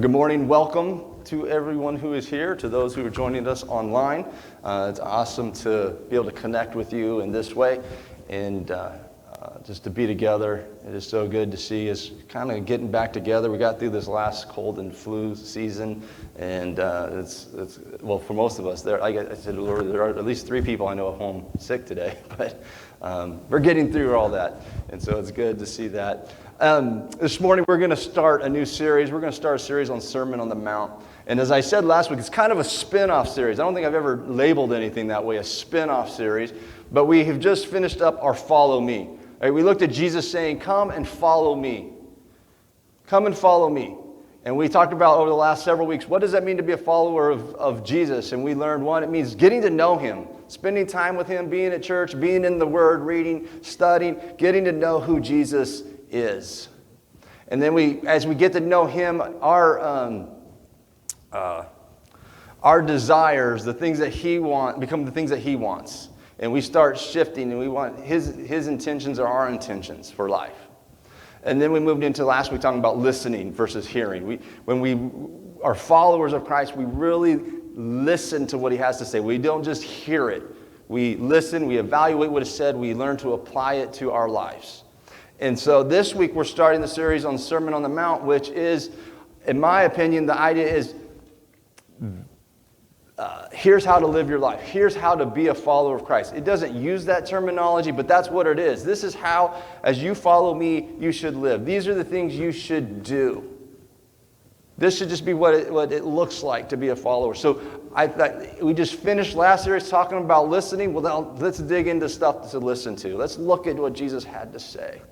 Good morning. Welcome to everyone who is here, to those who are joining us online. It's awesome to be able to connect with you in this way and just to be together. It is so good to see us kind of getting back together. We got through this last cold and flu season, and it's well, for most of us, like I said, there are at least 3 people I know at home sick today, but we're getting through all that, and so it's good to see that. This morning we're going to start a new series. We're going to start a series on Sermon on the Mount. And as I said last week, it's kind of a spin-off series. I don't think I've ever labeled anything that way, a spin-off series. But we have just finished up our Follow Me. Right, we looked at Jesus saying, come and follow me. Come and follow me. And we talked about over the last several weeks, what does that mean to be a follower of Jesus? And we learned, one, it means getting to know him, spending time with him, being at church, being in the Word, reading, studying, getting to know who Jesus is. And then as we get to know him, our desires, the things that he wants, become the things that he wants. And we start shifting, and we want his intentions are our intentions for life. And then we moved into last week talking about listening versus hearing. When we are followers of Christ, we really listen to what he has to say. We don't just hear it. We listen, we evaluate what is said, we learn to apply it to our lives. And so this week we're starting the series on Sermon on the Mount, which is, in my opinion, the idea is here's how to live your life. Here's how to be a follower of Christ. It doesn't use that terminology, but that's what it is. This is how, as you follow me, you should live. These are the things you should do. This should just be what it looks like to be a follower. So we just finished last series talking about listening. Well, now let's dig into stuff to listen to. Let's look at what Jesus had to say.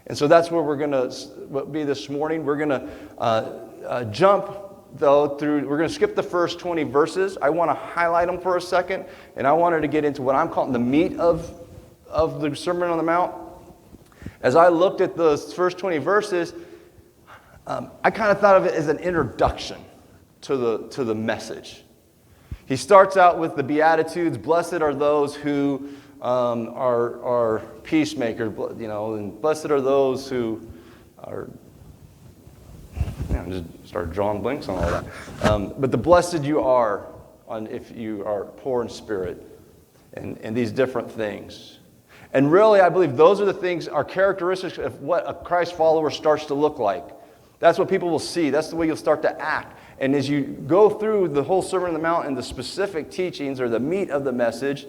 And so that's where we're going to be this morning. We're going to jump, though, we're going to skip the first 20 verses. I want to highlight them for a second, and I wanted to get into what I'm calling the meat of the Sermon on the Mount. As I looked at those first 20 verses, I kind of thought of it as an introduction to the message. He starts out with the Beatitudes. Blessed are those who are peacemakers, and blessed are those who are, just start drawing blanks on all that. But the blessed you are if you are poor in spirit, and these different things. And really, I believe those are the things, are characteristics of what a Christ follower starts to look like. That's what people will see. That's the way you'll start to act. And as you go through the whole Sermon on the Mount and the specific teachings or the meat of the message,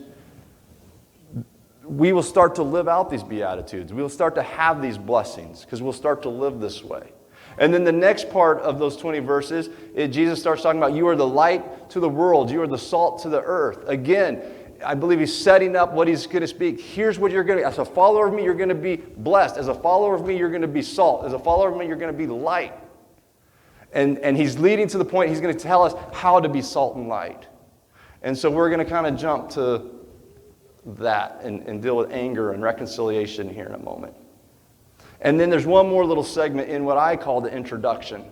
we will start to live out these Beatitudes. We'll start to have these blessings because we'll start to live this way. And then the next part of those 20 verses, Jesus starts talking about you are the light to the world. You are the salt to the earth. Again, I believe he's setting up what he's going to speak. Here's what you're going to, as a follower of me, you're going to be blessed. As a follower of me, you're going to be salt. As a follower of me, you're going to be light. And he's leading to the point, he's going to tell us how to be salt and light. And so we're going to kind of jump to that and deal with anger and reconciliation here in a moment. And then there's one more little segment in what I call the introduction.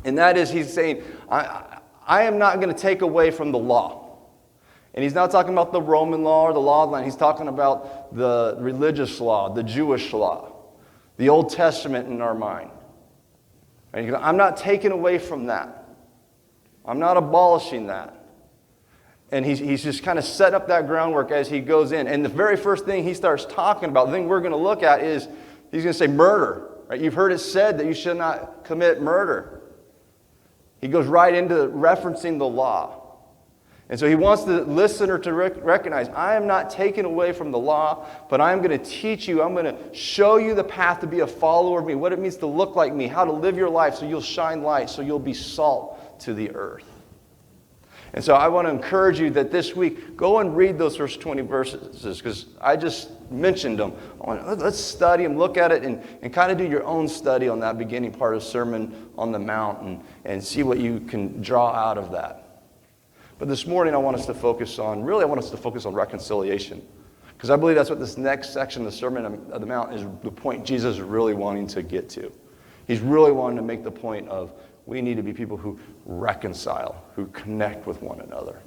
And that is he's saying, I am not going to take away from the law. And he's not talking about the Roman law or the law of the land. He's talking about the religious law, the Jewish law, the Old Testament in our mind. And I'm not taking away from that. I'm not abolishing that. And he's just kind of set up that groundwork as he goes in. And the very first thing he starts talking about, the thing we're going to look at is, he's going to say murder. Right? You've heard it said that you should not commit murder. He goes right into referencing the law. And so he wants the listener to recognize, I am not taken away from the law, but I'm going to teach you, I'm going to show you the path to be a follower of me, what it means to look like me, how to live your life so you'll shine light, so you'll be salt to the earth. And so I want to encourage you that this week, go and read those first 20 verses, because I just mentioned them. Let's study them, look at it, and kind of do your own study on that beginning part of Sermon on the Mount and see what you can draw out of that. But this morning I want us to focus on reconciliation. Because I believe that's what this next section of the Sermon on the Mount is the point Jesus is really wanting to get to. He's really wanting to make the point of we need to be people who reconcile, who connect with one another.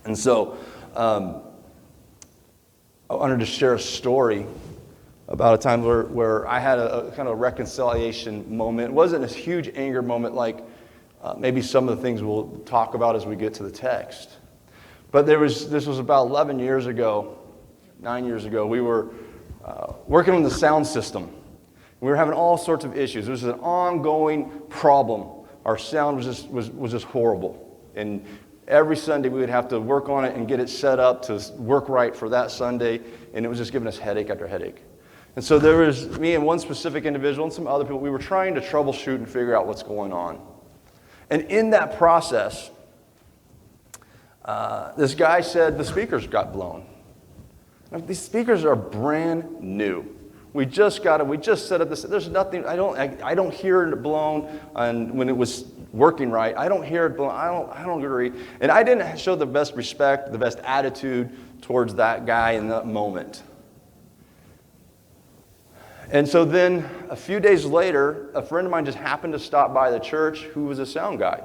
And so I wanted to share a story about a time where I had a kind of reconciliation moment. It wasn't a huge anger moment like maybe some of the things we'll talk about as we get to the text. But this was about 11 years ago, 9 years ago. We were working on the sound system. We were having all sorts of issues. It was an ongoing problem. Our sound was just horrible. And every Sunday we would have to work on it and get it set up to work right for that Sunday. And it was just giving us headache after headache. And so there was me and one specific individual and some other people. We were trying to troubleshoot and figure out what's going on. And in that process, this guy said the speakers got blown. Now, these speakers are brand new. We just set up this. There's nothing. I don't hear it blown. And when it was working right, I don't hear it blown. I don't agree. And I didn't show the best respect, the best attitude towards that guy in that moment. And so then a few days later, a friend of mine just happened to stop by the church who was a sound guy.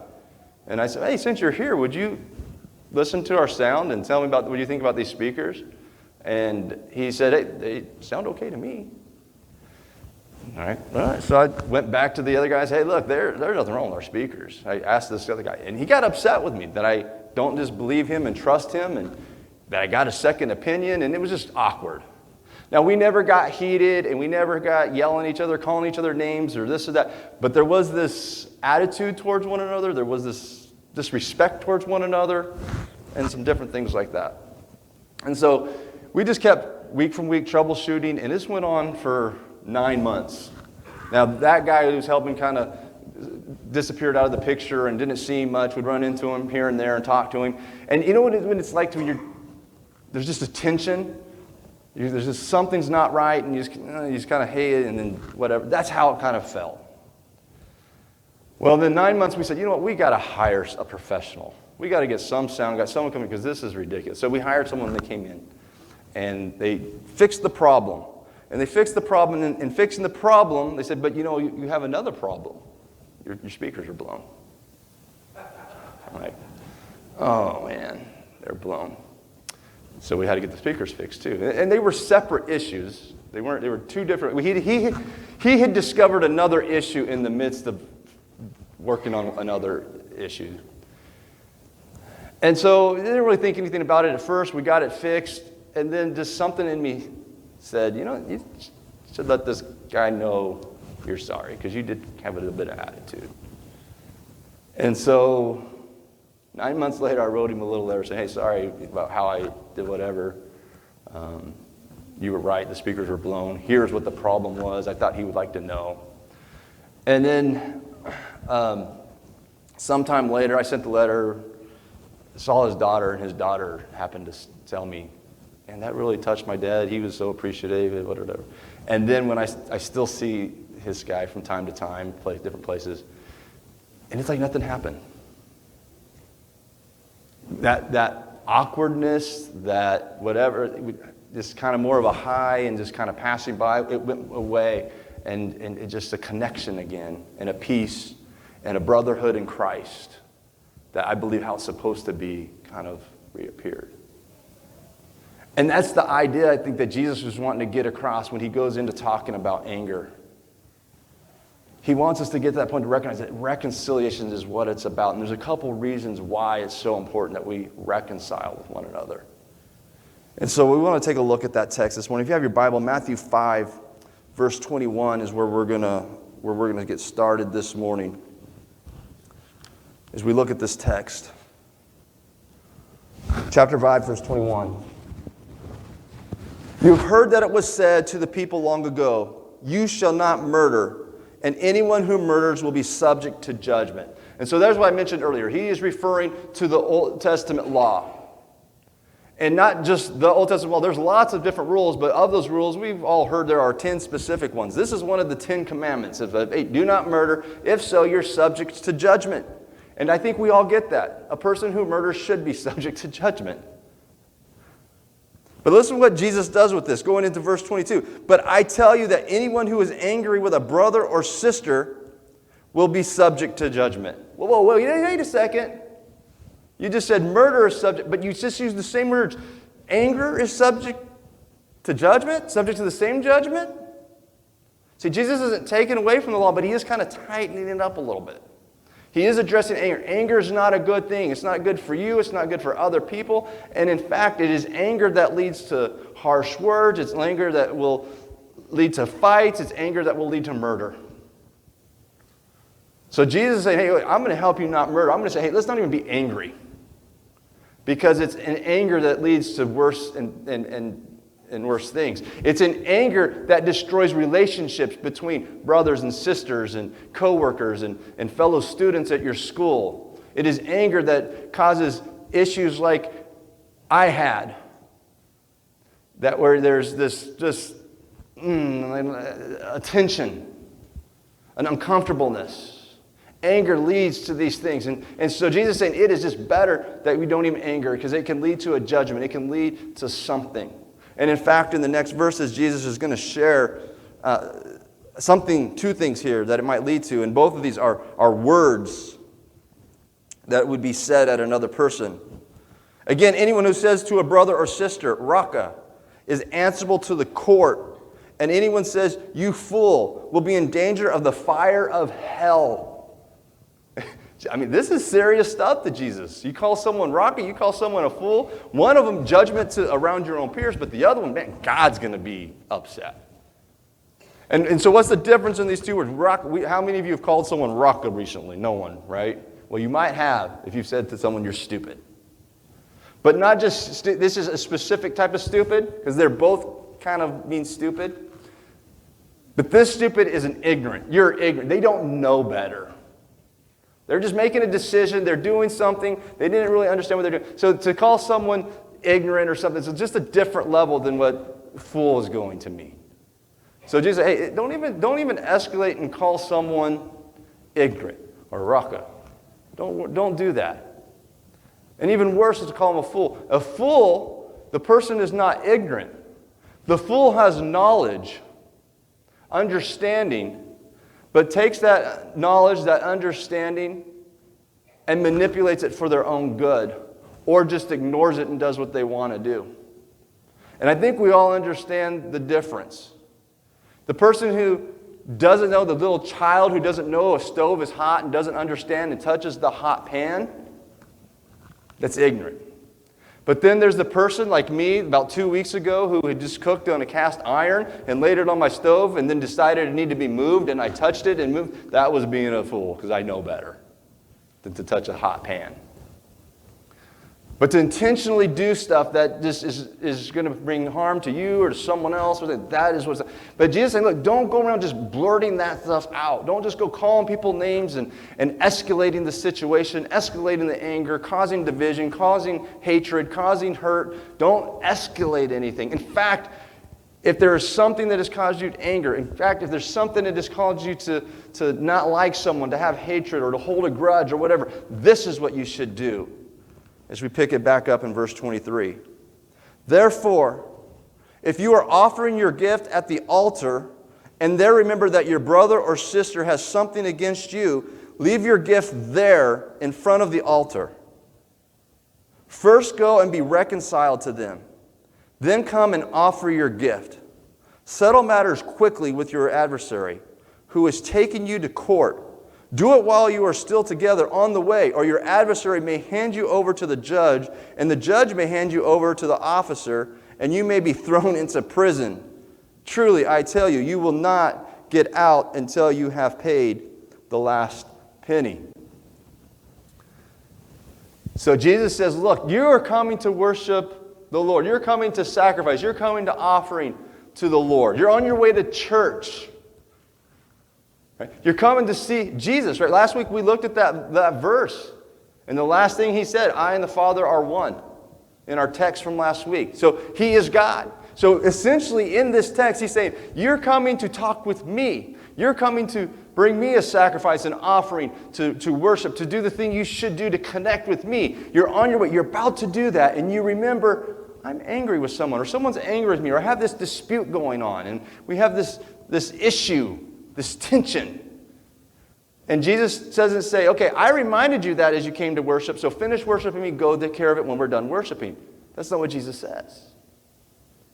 And I said, hey, since you're here, would you listen to our sound and tell me about what you think about these speakers? And he said, hey, they sound okay to me. All right. So I went back to the other guys. Hey, look, there's nothing wrong with our speakers. I asked this other guy. And he got upset with me that I don't just believe him and trust him and that I got a second opinion. And it was just awkward. Now, we never got heated and we never got yelling at each other, calling each other names or this or that. But there was this attitude towards one another. There was this disrespect towards one another and some different things like that. And so we just kept week from week troubleshooting, and this went on for 9 months. Now, that guy who was helping kind of disappeared out of the picture and didn't see much, would run into him here and there and talk to him. And you know what when it's like when there's just a tension? There's just something's not right, and you just kind of hate it, and then whatever. That's how it kind of felt. Well, then 9 months, we said, you know what? We got to hire a professional. We got to get some sound guy, someone coming, because this is ridiculous. So we hired someone, and they came in, and they fixed the problem. And they fixed the problem, and in fixing the problem, they said, but you know, you have another problem. Your speakers are blown. I'm like, oh man, they're blown. So we had to get the speakers fixed too. And they were separate issues. They were two different. He had discovered another issue in the midst of working on another issue. And so I didn't really think anything about it at first. We got it fixed. And then just something in me said, you know, you should let this guy know you're sorry, because you did have a little bit of attitude. And so 9 months later, I wrote him a little letter saying, hey, sorry about how I did whatever. You were right. The speakers were blown. Here's what the problem was. I thought he would like to know. And then sometime later, I sent the letter, saw his daughter, and his daughter happened to tell me, and that really touched my dad. He was so appreciative, whatever. And then when I still see his guy from time to time, play different places, and it's like nothing happened. That awkwardness, that whatever, just kind of more of a high and just kind of passing by, it went away, and it just a connection again, and a peace, and a brotherhood in Christ that I believe how it's supposed to be kind of reappeared. And that's the idea I think that Jesus was wanting to get across when he goes into talking about anger. He wants us to get to that point to recognize that reconciliation is what it's about. And there's a couple reasons why it's so important that we reconcile with one another. And so we want to take a look at that text this morning. If you have your Bible, Matthew 5, verse 21 is where we're gonna get started this morning as we look at this text. Chapter 5, verse 21. You've heard that it was said to the people long ago, you shall not murder, and anyone who murders will be subject to judgment. And so there's what I mentioned earlier. He is referring to the Old Testament law. And not just the Old Testament law. There's lots of different rules, but of those rules, we've all heard there are 10 specific ones. This is one of the 10 commandments. Hey, do not murder. If so, you're subject to judgment. And I think we all get that. A person who murders should be subject to judgment. But listen to what Jesus does with this, going into verse 22. But I tell you that anyone who is angry with a brother or sister will be subject to judgment. Whoa, wait a second. You just said murder is subject, but you just used the same words. Anger is subject to judgment? Subject to the same judgment? See, Jesus isn't taking away from the law, but he is kind of tightening it up a little bit. He is addressing anger. Anger is not a good thing. It's not good for you. It's not good for other people. And in fact, it is anger that leads to harsh words. It's anger that will lead to fights. It's anger that will lead to murder. So Jesus is saying, hey, I'm going to help you not murder. I'm going to say, hey, let's not even be angry. Because it's an anger that leads to worse and worse things. It's an anger that destroys relationships between brothers and sisters and coworkers and fellow students at your school. It is anger that causes issues like I had, that where there's this just a tension, an uncomfortableness. Anger leads to these things. And so Jesus is saying it is just better that we don't even anger because it can lead to a judgment. It can lead to something. And in fact, in the next verses, Jesus is going to share two things here that it might lead to. And both of these are words that would be said at another person. Again, anyone who says to a brother or sister, Raka, is answerable to the court. And anyone says, you fool, will be in danger of the fire of hell. I mean, this is serious stuff to Jesus. You call someone Raka, you call someone a fool. One of them, judgment to around your own peers, but the other one, man, God's going to be upset. And so what's the difference in these two words? How many of you have called someone Raka recently? No one, right? Well, you might have if you've said to someone, you're stupid. But not just, this is a specific type of stupid, because they're both kind of mean stupid. But this stupid is an ignorant. You're ignorant. They don't know better. They're just making a decision. They're doing something. They didn't really understand what they're doing. So to call someone ignorant or something, it's just a different level than what fool is going to mean. So Jesus said, hey, don't even escalate and call someone ignorant or Raka. Don't do that. And even worse is to call him a fool. A fool, the person is not ignorant. The fool has knowledge, understanding, but takes that knowledge, that understanding, and manipulates it for their own good, or just ignores it and does what they want to do. And I think we all understand the difference. The person who doesn't know, the little child who doesn't know a stove is hot and doesn't understand and touches the hot pan, that's ignorant. But then there's the person like me about 2 weeks ago who had just cooked on a cast iron and laid it on my stove and then decided it needed to be moved, and I touched it and moved. That was being a fool because I know better than to touch a hot pan. But to intentionally do stuff that just is going to bring harm to you or to someone else, that is what's. But Jesus is saying, look, don't go around just blurting that stuff out. Don't just go calling people names and escalating the situation, escalating the anger, causing division, causing hatred, causing hurt. Don't escalate anything. In fact, if there is something that has caused you anger, in fact, if there's something that has caused you to not like someone, to have hatred or to hold a grudge or whatever, this is what you should do. As we pick it back up in verse 23. Therefore, if you are offering your gift at the altar, and there remember that your brother or sister has something against you, leave your gift there in front of the altar. First go and be reconciled to them. Then come and offer your gift. Settle matters quickly with your adversary, who is taking you to court. Do it while you are still together on the way, or your adversary may hand you over to the judge, and the judge may hand you over to the officer, and you may be thrown into prison. Truly, I tell you, you will not get out until you have paid the last penny. So Jesus says, look, you are coming to worship the Lord. You're coming to sacrifice. You're coming to offering to the Lord. You're on your way to church. Right? You're coming to see Jesus, right? Last week we looked at that verse. And the last thing he said, I and the Father are one, in our text from last week. So he is God. So essentially in this text he's saying, you're coming to talk with me. You're coming to bring me a sacrifice, an offering, to worship, to do the thing you should do to connect with me. You're on your way. You're about to do that. And you remember, I'm angry with someone, or someone's angry with me, or I have this dispute going on. And we have this issue, this tension. And Jesus doesn't say, okay, I reminded you that as you came to worship, so finish worshiping me, go take care of it when we're done worshiping. That's not what Jesus says.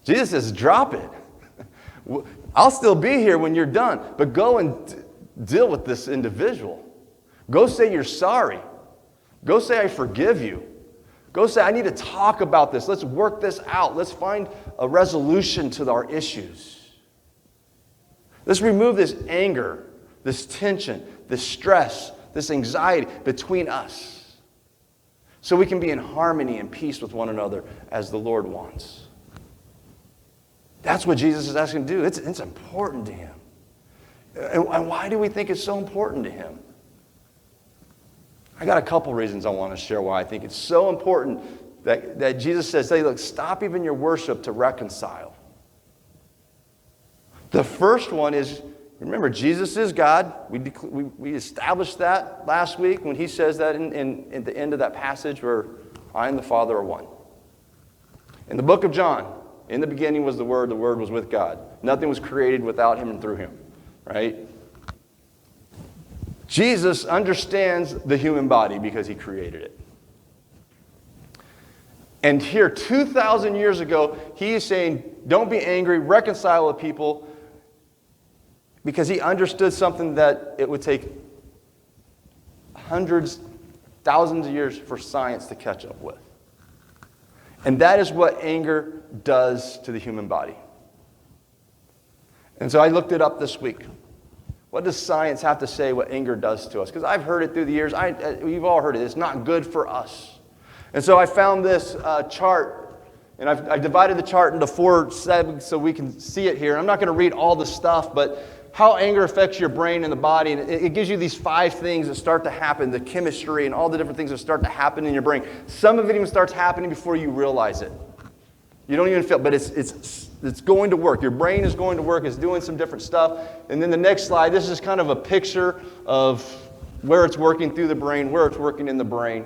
Jesus says, drop it. I'll still be here when you're done, but go and deal with this individual. Go say you're sorry. Go say I forgive you. Go say I need to talk about this. Let's work this out. Let's find a resolution to our issues. Let's remove this anger, this tension, this stress, this anxiety between us so we can be in harmony and peace with one another as the Lord wants. That's what Jesus is asking to do. It's important to him. And why do we think it's so important to him? I got a couple reasons I want to share why I think it's so important that Jesus says, hey, look, stop even your worship to reconcile. The first one is, remember, Jesus is God. We established that last week when he says that in the end of that passage where I and the Father are one. In the book of John, in the beginning was the Word was with God. Nothing was created without him and through him, right? Jesus understands the human body because he created it. And here, 2,000 years ago, he is saying, don't be angry, reconcile with people, because he understood something that it would take hundreds, thousands of years for science to catch up with. And that is what anger does to the human body. And so I looked it up this week. What does science have to say what anger does to us? Because I've heard it through the years. We've all heard it. It's not good for us. And so I found this chart, and I divided the chart into 4 segments so we can see it here. I'm not going to read all the stuff, but how anger affects your brain and the body. And it gives you these 5 things that start to happen, the chemistry and all the different things that start to happen in your brain. Some of it even starts happening before you realize it. You don't even feel it, but it's going to work. Your brain is going to work. It's doing some different stuff. And then the next slide, this is kind of a picture of where it's working through the brain, where it's working in the brain.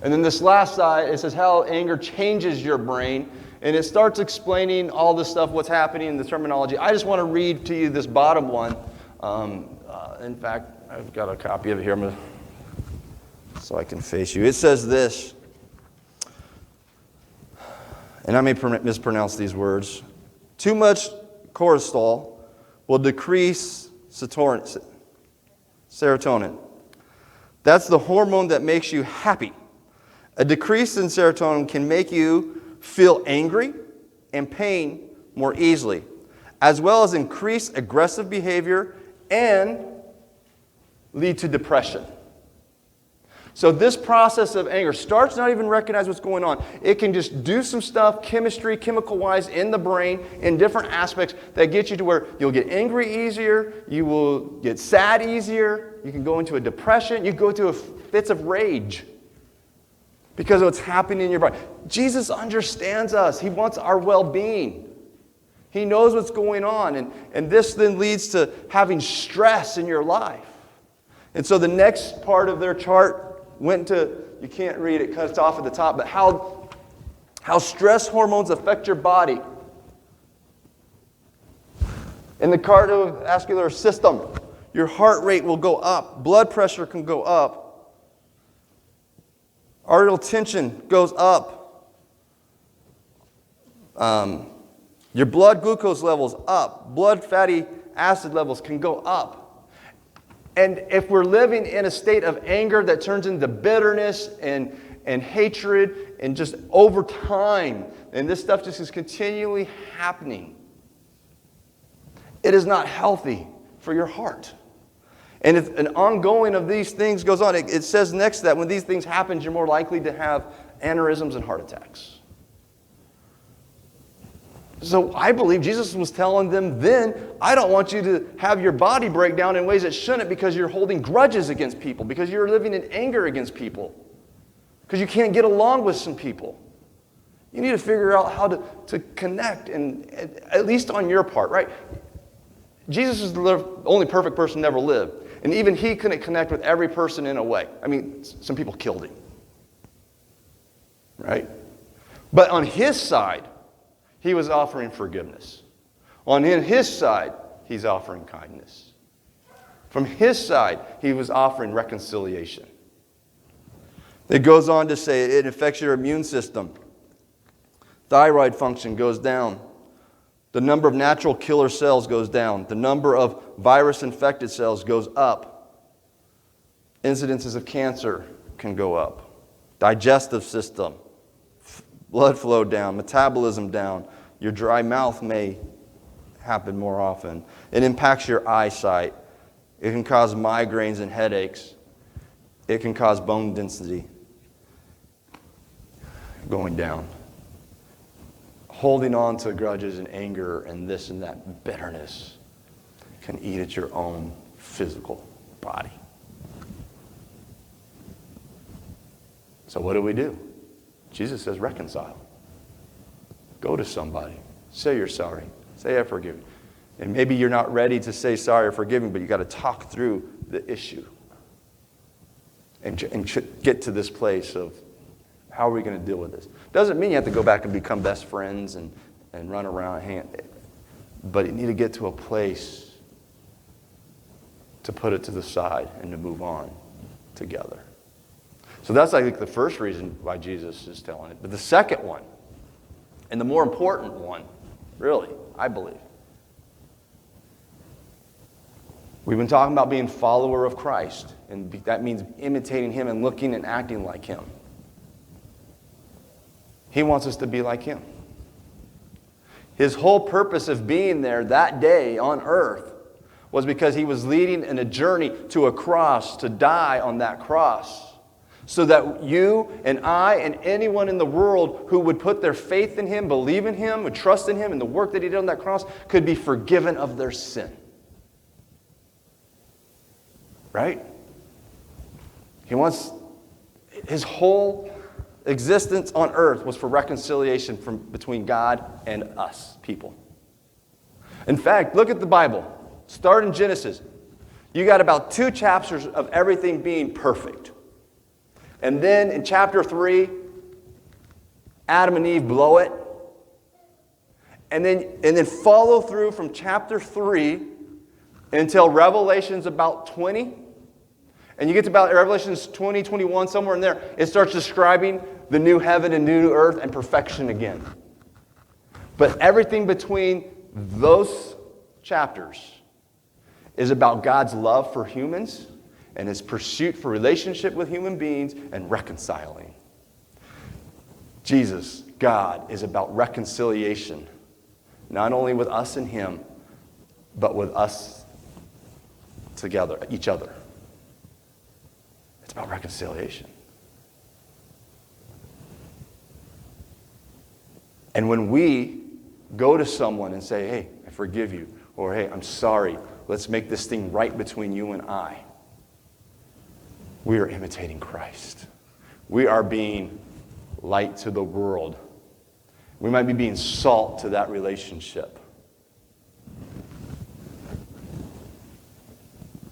And then this last slide, it says how anger changes your brain. And it starts explaining all this stuff, what's happening in the terminology. I just want to read to you this bottom one. In fact, I've got a copy of it here so I can face you. It says this, and I may mispronounce these words. Too much cortisol will decrease serotonin. That's the hormone that makes you happy. A decrease in serotonin can make you feel angry and pain more easily, as well as increase aggressive behavior and lead to depression. So this process of anger starts not even recognize what's going on. It can just do some stuff, chemistry, chemical-wise, in the brain, in different aspects that get you to where you'll get angry easier, you will get sad easier, you can go into a depression, you go through fits of rage because of what's happening in your body. Jesus understands us. He wants our well-being. He knows what's going on, and this then leads to having stress in your life. And so the next part of their chart went to, you can't read it, cuts off at the top, but how stress hormones affect your body. In the cardiovascular system, your heart rate will go up, blood pressure can go up, arterial tension goes up, your blood glucose levels up, blood fatty acid levels can go up. And if we're living in a state of anger that turns into bitterness and hatred and just over time, and this stuff just is continually happening, it is not healthy for your heart. And if an ongoing of these things goes on, it says next to that, when these things happen, you're more likely to have aneurysms and heart attacks. So I believe Jesus was telling them then, I don't want you to have your body break down in ways that shouldn't because you're holding grudges against people, because you're living in anger against people, because you can't get along with some people. You need to figure out how to connect, and at least on your part, right? Jesus is the only perfect person to ever live, and even he couldn't connect with every person in a way. I mean, some people killed him, right? But on his side, he was offering forgiveness. On his side, he's offering kindness. From his side, he was offering reconciliation. It goes on to say it affects your immune system. Thyroid function goes down. The number of natural killer cells goes down. The number of virus-infected cells goes up. Incidences of cancer can go up. Digestive system, blood flow down, metabolism down. Your dry mouth may happen more often. It impacts your eyesight. It can cause migraines and headaches. It can cause bone density going down. Holding on to grudges and anger and this and that bitterness can eat at your own physical body. So what do? Jesus says reconcile. Go to somebody. Say you're sorry. Say I forgive you. And maybe you're not ready to say sorry or forgive me, but you got to talk through the issue. And get to this place of how are we going to deal with this? Doesn't mean you have to go back and become best friends and run around. But you need to get to a place to put it to the side and to move on together. So that's, I think, the first reason why Jesus is telling it. But the second one, and the more important one, really, I believe, we've been talking about being a follower of Christ. And that means imitating Him and looking and acting like Him. He wants us to be like Him. His whole purpose of being there that day on earth was because He was leading in a journey to a cross, to die on that cross, so that you and I and anyone in the world who would put their faith in Him, believe in Him, would trust in Him and the work that He did on that cross could be forgiven of their sin. Right? He wants, His whole existence on earth was for reconciliation between God and us, people. In fact, look at the Bible. Start in Genesis. You got about 2 chapters of everything being perfect. And then in chapter 3, Adam and Eve blow it. And then follow through from chapter 3 until Revelation's about 20. And you get to about Revelations 20, 21, somewhere in there, it starts describing the new heaven and new earth and perfection again. But everything between those chapters is about God's love for humans and His pursuit for relationship with human beings and reconciling. Jesus, God, is about reconciliation, not only with us and Him, but with us together, each other. It's about reconciliation. And when we go to someone and say, hey, I forgive you, or hey, I'm sorry, let's make this thing right between you and I, we are imitating Christ. We are being light to the world. We might be being salt to that relationship.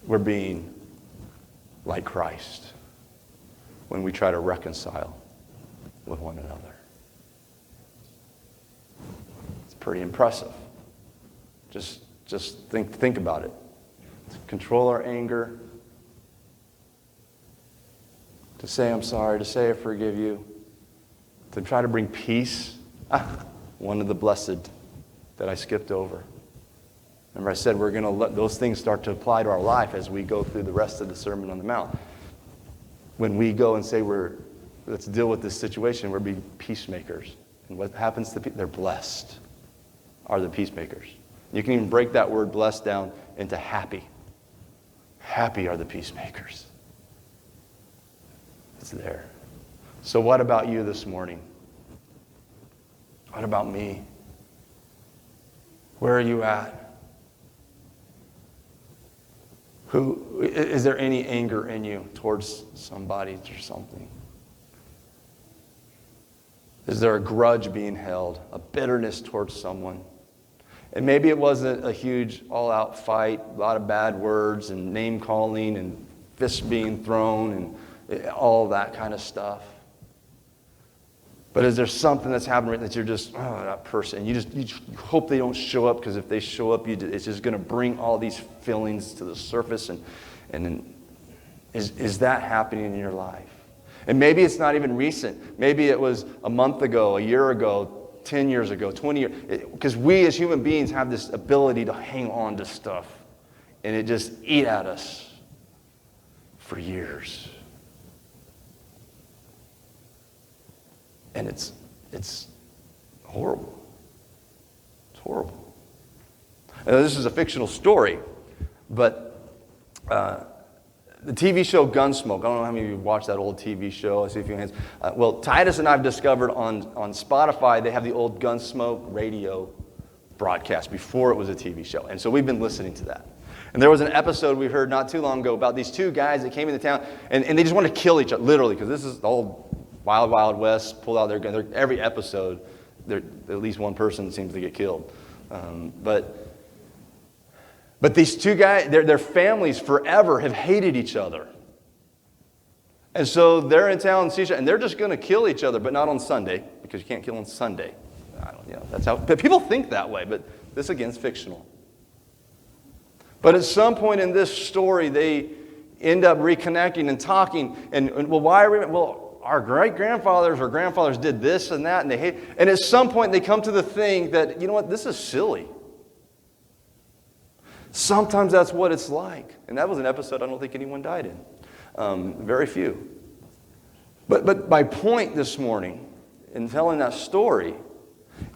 We're being like Christ when we try to reconcile with one another. It's pretty impressive. Just think about it. To control our anger, to say I'm sorry, to say I forgive you, to try to bring peace. One of the blessed that I skipped over. Remember I said we're going to let those things start to apply to our life as we go through the rest of the Sermon on the Mount. When we go and say let's deal with this situation, we're being peacemakers. And what happens to people? They're blessed, are the peacemakers. You can even break that word blessed down into happy. Happy are the peacemakers. It's there. So what about you this morning? What about me? Where are you at? Is there any anger in you towards somebody or something? Is there a grudge being held, a bitterness towards someone? And maybe it wasn't a huge all-out fight, a lot of bad words and name-calling and fists being thrown and all that kind of stuff. But is there something that's happening that you're just, that person, and you hope they don't show up, because if they show up, it's just going to bring all these feelings to the surface, and then is that happening in your life? And maybe it's not even recent. Maybe it was a month ago, a year ago, 10 years ago, 20 years, because we as human beings have this ability to hang on to stuff, and it just eat at us for years. And it's horrible. It's horrible. Now, this is a fictional story, but the TV show Gunsmoke, I don't know how many of you watched that old TV show. I see a few hands. Well, Titus and I have discovered on Spotify, they have the old Gunsmoke radio broadcast before it was a TV show. And so we've been listening to that. And there was an episode we heard not too long ago about these two guys that came into town, and they just wanted to kill each other, literally, because this is the old Wild Wild West, pulled out their gun. Every episode, at least one person seems to get killed. But these two guys, their families forever have hated each other. And so they're in town and they're just going to kill each other, but not on Sunday, because you can't kill on Sunday. That's how. But people think that way, but this again is fictional. But at some point in this story, they end up reconnecting and talking. And well, why are we? Well, our great-grandfathers or grandfathers did this and that, and they hate. And at some point, they come to the thing that, you know what, this is silly. Sometimes that's what it's like. And that was an episode I don't think anyone died in. Very few. But my point this morning in telling that story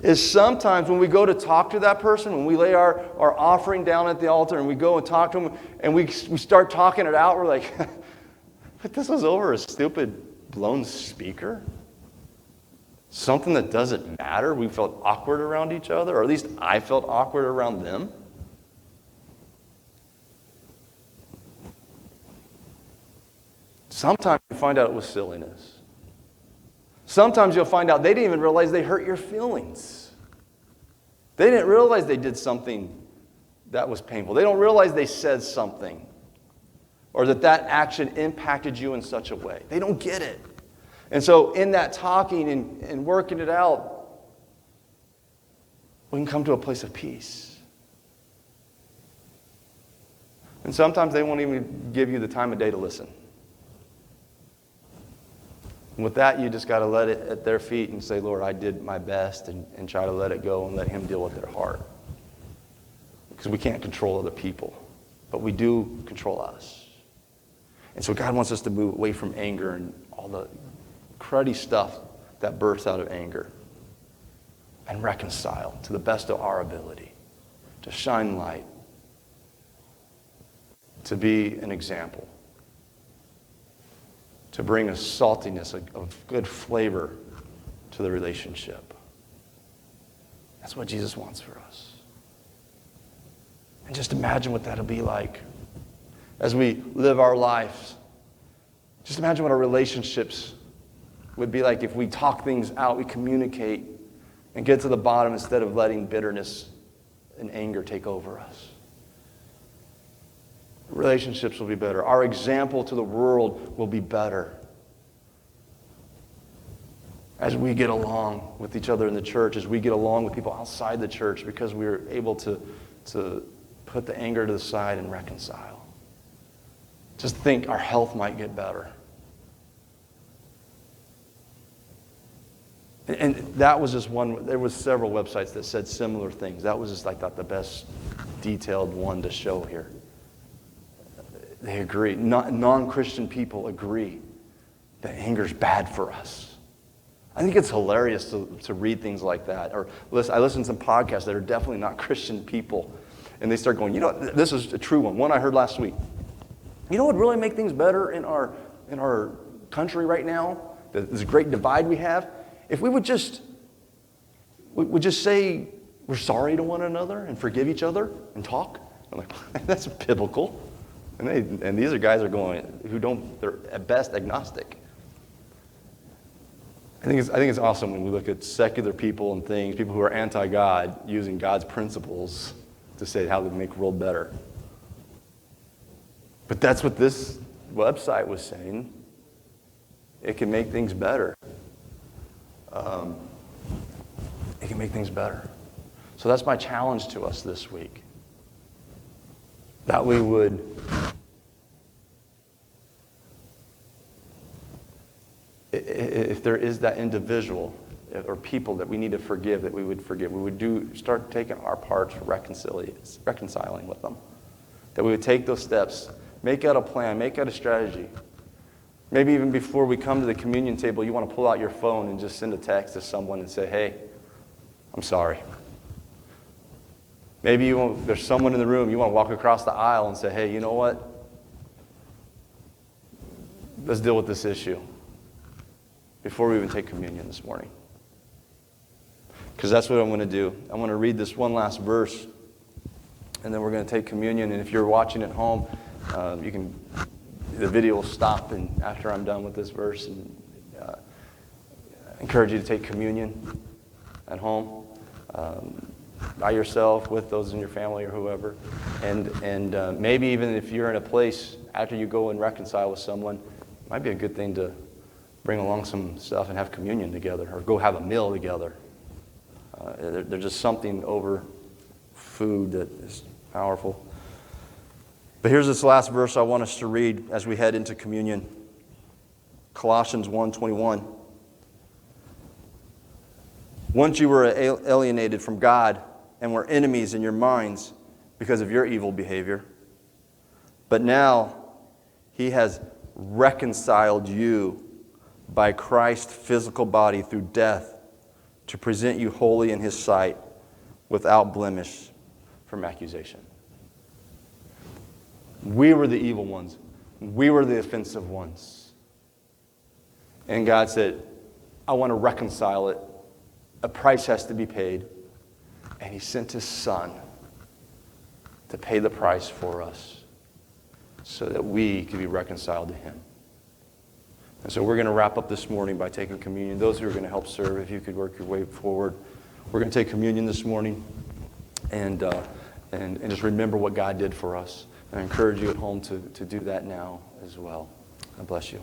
is sometimes when we go to talk to that person, when we lay our offering down at the altar and we go and talk to them and we start talking it out, we're like, but this was over a stupid blown speaker? Something that doesn't matter? We felt awkward around each other, or at least I felt awkward around them. Sometimes you find out it was silliness. Sometimes you'll find out they didn't even realize they hurt your feelings. They didn't realize they did something that was painful. They don't realize they said something or that action impacted you in such a way. They don't get it. And so in that talking and working it out, we can come to a place of peace. And sometimes they won't even give you the time of day to listen. And with that, you just got to let it at their feet and say, Lord, I did my best, and try to let it go and let Him deal with their heart. Because we can't control other people, but we do control us. And so God wants us to move away from anger and all the cruddy stuff that bursts out of anger and reconcile to the best of our ability, to shine light, to be an example, to bring a saltiness, a good flavor to the relationship. That's what Jesus wants for us. And just imagine what that'll be like as we live our lives. Just imagine what our relationships would be like if we talk things out, we communicate, and get to the bottom instead of letting bitterness and anger take over us. Relationships will be better. Our example to the world will be better as we get along with each other in the church, as we get along with people outside the church, because we're able to put the anger to the side and reconcile. Just think our health might get better. And that was just one. There was several websites that said similar things. That was just, I thought, the best detailed one to show here. They agree. Non-Christian people agree that anger is bad for us. I think it's hilarious to read things like that. Or I listen to some podcasts that are definitely not Christian people, and they start going, you know, this is a true one. One I heard last week. You know what would really make things better in our country right now? This great divide we have? If we would just say we're sorry to one another and forgive each other and talk. I'm like, that's biblical. And these are guys they're at best agnostic. I think it's awesome when we look at secular people and things, people who are anti-God, using God's principles to say how to make the world better. But that's what this website was saying. It can make things better. It can make things better. So that's my challenge to us this week. That we would if there is that individual or people that we need to forgive, that we would forgive. We would start taking our parts, reconciling with them. That we would take those steps, make out a plan, make out a strategy. Maybe even before we come to the communion table, you want to pull out your phone and just send a text to someone and say, hey, I'm sorry. Maybe there's someone in the room, you want to walk across the aisle and say, hey, you know what? Let's deal with this issue before we even take communion this morning. Because that's what I'm going to do. I'm going to read this one last verse, and then we're going to take communion. And if you're watching at home, the video will stop and after I'm done with this verse. And I encourage you to take communion at home, by yourself, with those in your family or whoever. And maybe even if you're in a place after you go and reconcile with someone, it might be a good thing to bring along some stuff and have communion together, or go have a meal together. There's just something over food that is powerful. But here's this last verse I want us to read as we head into communion. Colossians 1:21. Once you were alienated from God and were enemies in your minds because of your evil behavior, but now He has reconciled you by Christ's physical body through death to present you holy in His sight, without blemish from accusation. We were the evil ones. We were the offensive ones. And God said, I want to reconcile it. A price has to be paid. And He sent His Son to pay the price for us so that we could be reconciled to Him. And so we're going to wrap up this morning by taking communion. Those who are going to help serve, if you could work your way forward. We're going to take communion this morning and just remember what God did for us. And I encourage you at home to do that now as well. God bless you.